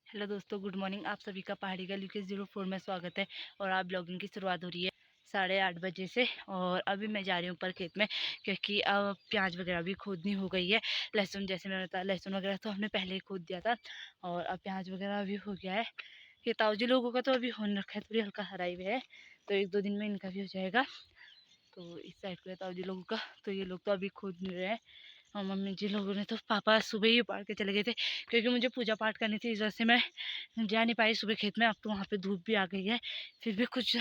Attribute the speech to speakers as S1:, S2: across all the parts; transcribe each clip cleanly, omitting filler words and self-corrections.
S1: Hello दोस्तों, good morning. आप सभी का पहाड़ी गली के 04 में स्वागत है। और आप ब्लॉगिंग की शुरुआत हो रही है 8:30 बजे से। और अभी मैं जा रही हूँ ऊपर खेत में, क्योंकि अब प्याज वगैरह भी खोदनी हो गई है। लहसुन, जैसे मैंने बताया, लहसुन वगैरह तो हमने पहले ही खोद दिया था। और अब प्याज वगैरह भी हो गया है। ये ताऊजी लोगों का तो अभी हो रखा है, थोड़ी हल्का हराई हुई है, तो 1-2 दिन में इनका भी हो जाएगा। तो इस साइड को है ताऊजी लोगों का, तो ये लोग तो अभी खोद नहीं रहे हैं। और मम्मी जी लोगों ने तो, पापा सुबह ही उपाड़ के चले गए थे, क्योंकि मुझे पूजा पाठ करनी थी, इस वजह से मैं जा नहीं पाई सुबह खेत में। अब तो वहाँ पे धूप भी आ गई है, फिर भी कुछ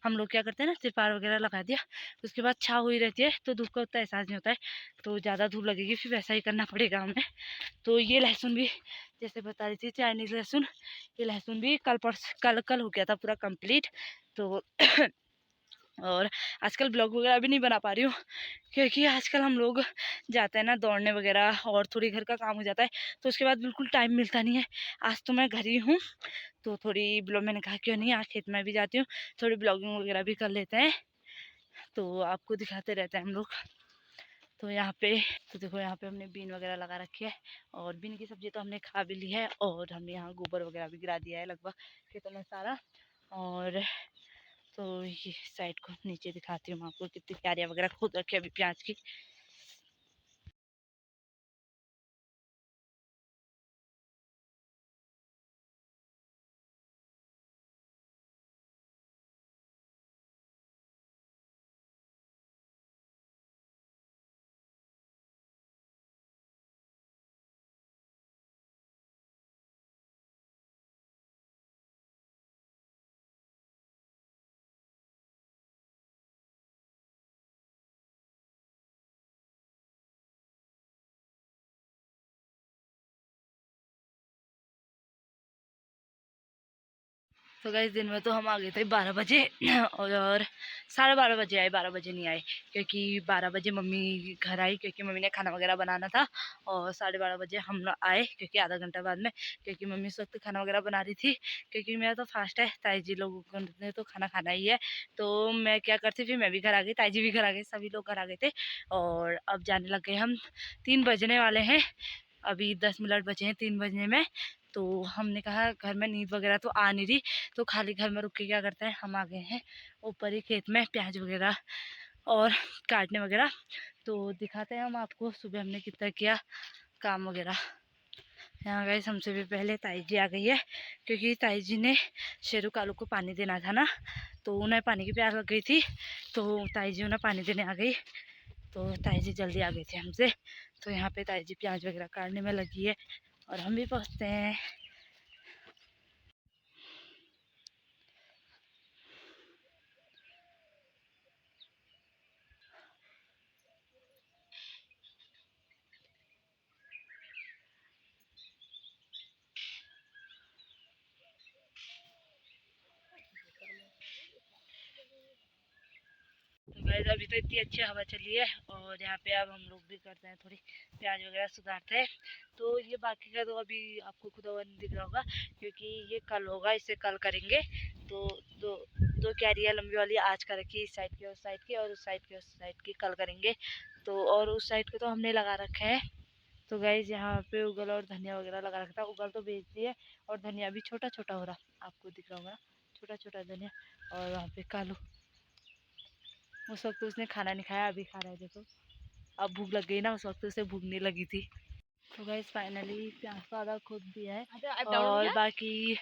S1: हम लोग क्या करते हैं ना, तिरपाल वगैरह लगा दिया, उसके बाद छाँव हुई रहती है, तो धूप का उतना एहसास नहीं होता है। तो ज़्यादा धूप लगेगी फिर वैसा ही करना पड़ेगा हमें। तो ये लहसुन भी, जैसे बता रही थी, चाइनीज़ लहसुन, ये लहसुन भी कल हो गया था पूरा कंप्लीट। तो और आजकल ब्लॉग वगैरह भी नहीं बना पा रही हूँ, क्योंकि आजकल हम लोग जाते हैं ना दौड़ने वगैरह, और थोड़ी घर का काम हो जाता है, तो उसके बाद बिल्कुल टाइम मिलता नहीं है। आज तो मैं घर ही हूँ, तो थोड़ी ब्लॉग, मैंने कहा क्यों नहीं, आज खेत में भी जाती हूँ, थोड़ी ब्लॉगिंग वगैरह भी कर लेते हैं, तो आपको दिखाते रहते हैं हम लोग। तो यहाँ पे, तो देखो यहाँ पे हमने बीन वगैरह लगा रखी है, और बीन की सब्जी तो हमने खा भी ली है, और हमने यहाँ गोबर वगैरह भी गिरा दिया है लगभग खेतों में सारा। और तो ये साइड को नीचे दिखाती हूँ आपको, कितनी क्यारियाँ वगैरह खोद रखी है अभी प्याज की। तो गाइस, दिन में तो हम आ गए थे 12 बजे और 12:30 बजे आए, 12 बजे नहीं आए, क्योंकि 12 बजे मम्मी घर आई, क्योंकि मम्मी ने खाना वगैरह बनाना था। और 12:30 बजे हम लोग आए, क्योंकि आधा घंटा बाद में, क्योंकि मम्मी उस वक्त खाना वगैरह बना रही थी। क्योंकि मेरा तो फास्ट है, ताई जी लोगों ने तो खाना खाना ही है, तो मैं क्या करती, फिर मैं भी घर आ गई, ताई जी भी घर आ गई, सभी लोग घर आ गए थे। और अब जाने लग गए हम, 3 बजने वाले हैं, अभी 10 मिनट बचे हैं 3 बजने में। तो हमने कहा घर में नींद वगैरह तो आ नहीं रही, तो खाली घर में रुक के क्या करते हैं, हम आ गए हैं ऊपर ही खेत में प्याज वगैरह और काटने वगैरह। तो दिखाते हैं हम आपको सुबह हमने कितना किया काम वगैरह। यहाँ गए, हमसे भी पहले ताई जी आ गई है, क्योंकि ताई जी ने शेरू कालू को पानी देना था ना, तो उन्हें पानी की प्यास लग गई थी, तो ताई जी उन्हें पानी देने आ गई। तो ताई जी जल्दी आ गई थी हमसे। तो यहाँ पे ताई जी प्याज वगैरह काटने में लगी है, और हम भी पहुँचते हैं। तो गाइस, अभी तो इतनी अच्छी हवा चली है, और यहाँ पे अब हम लोग भी करते हैं, थोड़ी प्याज वगैरह सुधारते हैं। तो ये बाकी का तो अभी आपको खुद नहीं दिख रहा होगा, क्योंकि ये कल होगा, इसे कल करेंगे। तो दो दो क्यारियाँ लंबी वाली आज कर रखी, इस साइड की, उस साइड की, और उस साइड की, उस साइड की कल करेंगे। तो और उस साइड को तो हमने लगा रखा है। तो गाइस, यहाँ पे उगल और धनिया वगैरह लगा रखा था, उगल तो बेच दिए, और धनिया भी छोटा छोटा हो रहा, आपको दिख रहा होगा, छोटा छोटा धनिया। और वहाँ पे कालू, उस वक्त उसने खाना नहीं खाया, अभी खा रहा है, देखो। अब भूख लग गई ना, उस वक्त उसे भूख नहीं लगी थी। तो गाइस, फाइनली प्याज तो आधा खोद दिया है, और बाकी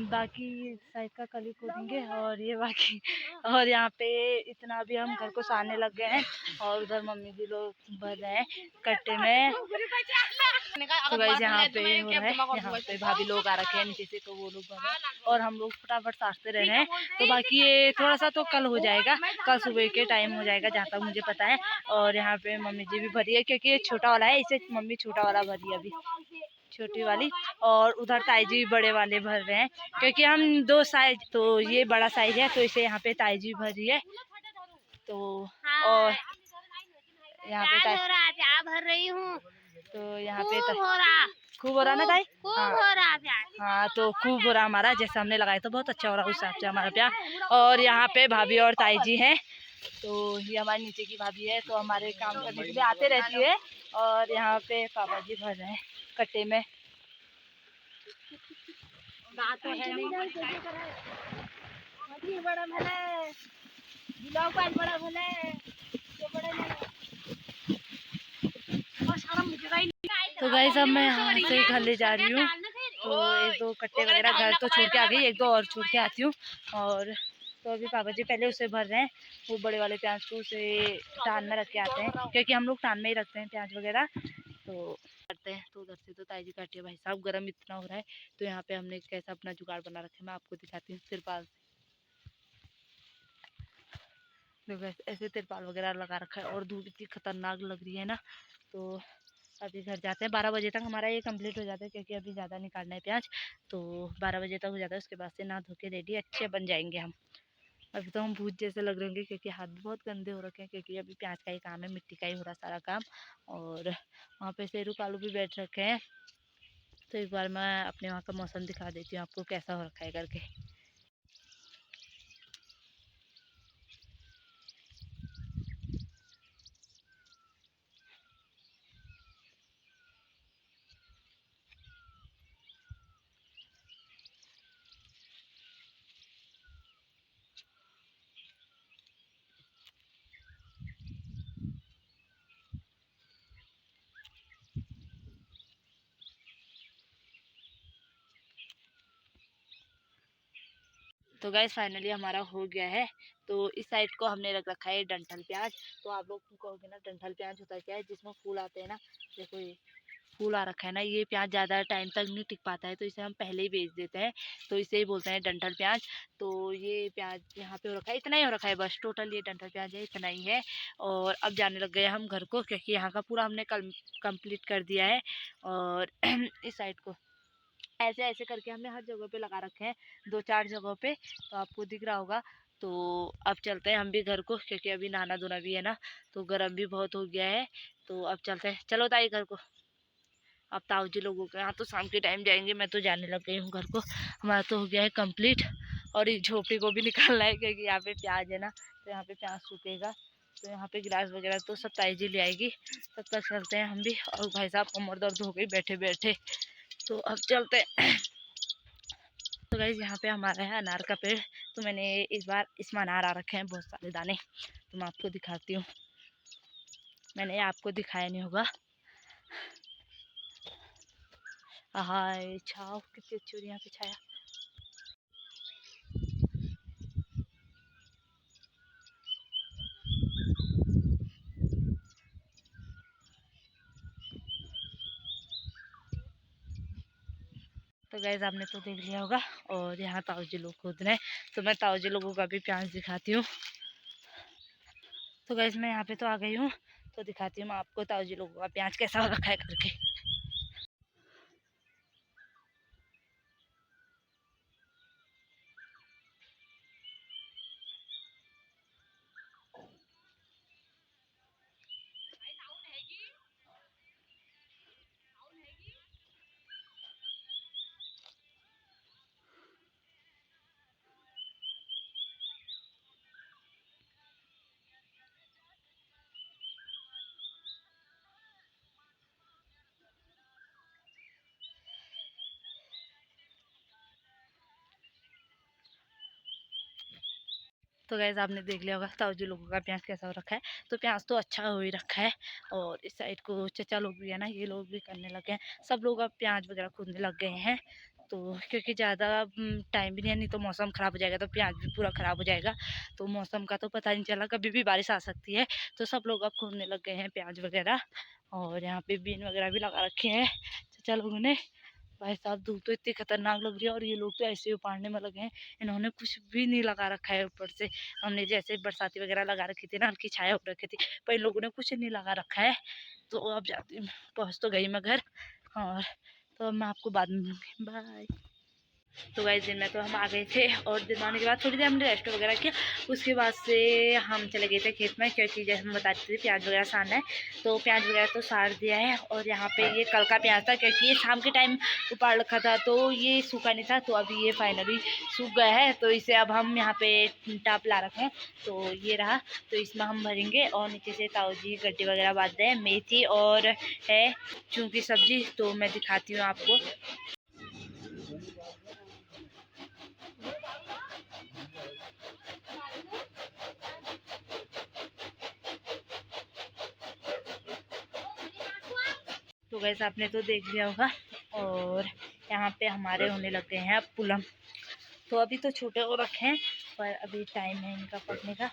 S1: बाकी साइड का कल ही खोदेंगे। और ये बाकी, और यहाँ पे इतना भी हम घर को सारने लग गए हैं, और उधर मम्मी जी लोग भर रहे हैं कट्टे में। तो गाइस, यहाँ पे हो रहा है, यहाँ पे भाभी लोग आ रखे हैं नीचे से, तो वो लोग भर रहे हैं, और हम लोग फटाफट सारते रह रहे हैं। तो बाकी ये थोड़ा सा तो कल हो जाएगा, कल सुबह के टाइम हो जाएगा, जहाँ तक मुझे पता है। और यहाँ पे मम्मी जी भी भरी है, क्योंकि ये छोटा वाला है, इसे मम्मी छोटा वाला भरी है अभी, छोटी वाली। और उधर ताई जी बड़े वाले भर रहे हैं, क्योंकि हम 2 साइज, तो ये बड़ा साइज है, तो इसे यहाँ पे ताई जी भरी है। तो और यहाँ पे भर रही हूँ, तो यहाँ पे खूब हो रहा ना ताई, हाँ हाँ, तो खूब हो रहा हमारा, जैसे हमने लगाया तो बहुत अच्छा हो रहा, उस हिसाब से हमारा प्यार। और यहाँ पे भाभी और ताई जी हैं, तो ये हमारे नीचे की भाभी है, तो हमारे काम करने के लिए आते रहती है। और यहाँ पे पापा जी भर रहे हैं कट्टे में। तो है नहीं बड़ा भला बड़ा भला तो गाइस अब मैं यहाँ से घर ले जा रही हूँ। तो एक दो कट्टे वगैरह घर तो छोड़ के आ गई, एक दो और छोड़ के आती हूँ। और तो अभी पापा जी पहले उसे भर रहे हैं, वो बड़े वाले प्याज को उसे टान में रख के आते हैं, क्योंकि हम लोग टान में ही रखते हैं प्याज वगैरह। तो करते हैं तो उधर से तो ताई जी काटी है। भाई साहब गर्म इतना हो रहा है, तो यहाँ पे हमने कैसा अपना जुगाड़ बना रखा है मैं आपको दिखाती हूँ। तिरपाल देखो ऐसे तिरपाल वगैरह लगा रखा है, और धूप इतनी खतरनाक लग रही है ना। तो अभी घर जाते हैं, 12 बजे तक हमारा ये कंप्लीट हो जाता है, क्योंकि अभी ज़्यादा निकालना है प्याज। तो 12 बजे तक हो जाता है, उसके बाद से नहा धो के रेडी अच्छे बन जाएंगे हम। अभी तो हम भूत जैसे लग रहे होंगे, क्योंकि हाथ बहुत गंदे हो रखे हैं, क्योंकि अभी प्याज का ही काम है, मिट्टी का ही हो रहा सारा काम। और वहाँ पे शेरू कालू भी बैठ रखे हैं। तो एक बार मैं अपने वहाँ का मौसम दिखा देती हूँ आपको कैसा हो रखा है करके। तो गाइस फाइनली हमारा हो गया है। तो इस साइड को हमने रख रखा है डंठल प्याज। तो आप लोग कहोगे ना डंठल प्याज होता क्या है, जिसमें फूल आते हैं ना, देखो ये फूल आ रखा है ना, ये प्याज ज़्यादा टाइम तक नहीं टिक पाता है, तो इसे हम पहले ही बेच देते हैं। तो इसे ही बोलते हैं डंठल प्याज। तो ये प्याज यहाँ पे हो रखा है, इतना ही हो रखा है बस, टोटल ये डंठल प्याज है, इतना ही है। और अब जाने लग गए हम घर को, क्योंकि यहाँ का पूरा हमने कल कंप्लीट कर दिया है। और इस साइड को ऐसे ऐसे करके हमने हर जगह पे लगा रखे हैं, 2-4 जगहों पे, तो आपको दिख रहा होगा। तो अब चलते हैं हम भी घर को, क्योंकि अभी नहाना धोना भी है ना, तो गर्म भी बहुत हो गया है। तो अब चलते हैं, चलो ताई घर को। अब ताऊ जी लोगों के यहाँ तो शाम के टाइम जाएंगे, मैं तो जाने लग गई हूँ घर को। हमारा तो हो गया है कंप्लीट। और इस झोपड़ी को भी निकालना है, क्योंकि यहाँ पे प्याज है ना, तो यहाँ पे प्याज सूखेगा। तो यहाँ पे गिलास वगैरह तो सब ताई जी ले आएगी, तब तक चलते हैं हम भी। और भाई साहब कमर दर्द हो गई बैठे बैठे, तो अब चलते हैं। तो गाइस यहाँ पे हमारा है अनार का पेड़। तो मैंने इस बार इसमें अनार आ रखे हैं बहुत सारे दाने, तो मैं आपको दिखाती हूँ। मैंने आपको दिखाया नहीं होगा। हाय छाव कितनी अच्छी हो रही है यहाँ पे छाया। तो गाइस आपने तो देख लिया होगा। और यहाँ ताऊ जी लोग खोद रहे हैं, तो मैं ताऊ जी लोगों का भी प्याज दिखाती हूँ। तो गाइस मैं यहाँ पे तो आ गई हूँ, तो दिखाती हूँ मैं आपको ताऊ जी लोगों का प्याज कैसा हो रखा है करके। तो गैस आपने देख लिया होगा ताऊ जी लोगों का प्याज कैसा हो रखा है। तो प्याज तो अच्छा हो ही रखा है। और इस साइड को चचा लोग भी है ना, ये लोग भी करने लगे हैं, सब लोग अब प्याज वगैरह खोदने लग गए हैं। तो क्योंकि ज़्यादा टाइम भी नहीं है, नहीं तो मौसम ख़राब हो जाएगा, तो प्याज भी पूरा ख़राब हो जाएगा। तो मौसम का तो पता नहीं चला, कभी भी बारिश आ सकती है। तो सब लोग अब खोदने लग गए हैं प्याज वगैरह। और यहाँ पे बीन वगैरह भी लगा रखे हैं चचा लोगों ने। भाई साहब धूप तो इतनी खतरनाक लग रही है, और ये लोग तो ऐसे ही उपाड़ने में लगे हैं। इन्होंने कुछ भी नहीं लगा रखा है ऊपर से। हमने जैसे बरसाती वगैरह लगा रखी थी ना, हल्की छाया हो रखी थी, पर इन लोगों ने कुछ नहीं लगा रखा है। तो अब जाती पहुँच तो गई मैं घर। और तो अब मैं आपको बाद में मिलूँगी, बाय। तो गाइस दिन में तो हम आ गए थे, और दिन आने के बाद थोड़ी देर हमने रेस्ट वगैरह किया। उसके बाद से हम चले गए थे खेत में, क्योंकि जैसे हम बताते थे प्याज वगैरह सारना है। तो प्याज वगैरह तो सार दिया है। और यहाँ पे ये कल का प्याज था, क्योंकि ये शाम के टाइम उपाड़ रखा था, तो ये सूखा नहीं था। तो अभी ये फाइनली सूख गया है, तो इसे अब हम यहाँ पे टाप ला रखे हैं। तो ये रहा, तो इसमें हम भरेंगे। और नीचे से ताऊ जी गड्डी वगैरह बांध रहे हैं, मेथी और है चूँ की सब्जी। तो मैं दिखाती हूँ आपको। गैस आपने तो देख लिया होगा। और यहाँ पे हमारे होने लगे हैं अब पुलम। तो अभी तो छोटे हो रखे हैं पर अभी टाइम है इनका पकने का।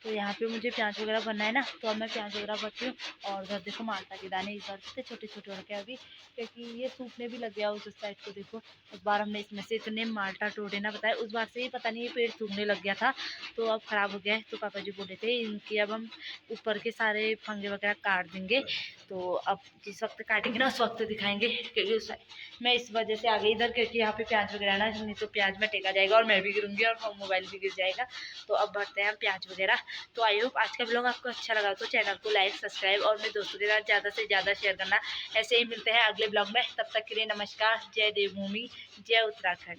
S1: तो यहाँ पे मुझे प्याज वगैरह बनना है ना, तो अब मैं प्याज वगैरह भरती हूँ। और उधर देखो माल्टा के दाने इस बार से छोटे छोटे हो रखे हैं अभी, क्योंकि ये सूखने भी लग गया उस साइड को। देखो उस बार हमने इसमें से इतने माल्टा तोड़े ना, बताया उस बार से ही पता नहीं ये पेड़ सूखने लग गया था, तो अब ख़राब हो गया है। तो पापा जी बोले थे इनकी अब हम ऊपर के सारे फंगे वगैरह काट देंगे। तो अब जिस वक्त काटेंगे ना उस वक्त दिखाएंगे, क्योंकि मैं इस वजह से आ गई इधर, क्योंकि यहाँ पे प्याज वगैरह ना, नहीं तो प्याज में टेका जाएगा और मैं भी गिरूंगी और मोबाइल भी गिर जाएगा। तो अब भरते हैं हम प्याज वगैरह। तो आई होप आज का ब्लॉग आपको अच्छा लगा तो चैनल को लाइक सब्सक्राइब और मेरे दोस्तों के साथ ज़्यादा से ज़्यादा शेयर करना। ऐसे ही मिलते हैं अगले ब्लॉग में, तब तक के लिए नमस्कार। जय देवभूमि, जय उत्तराखंड।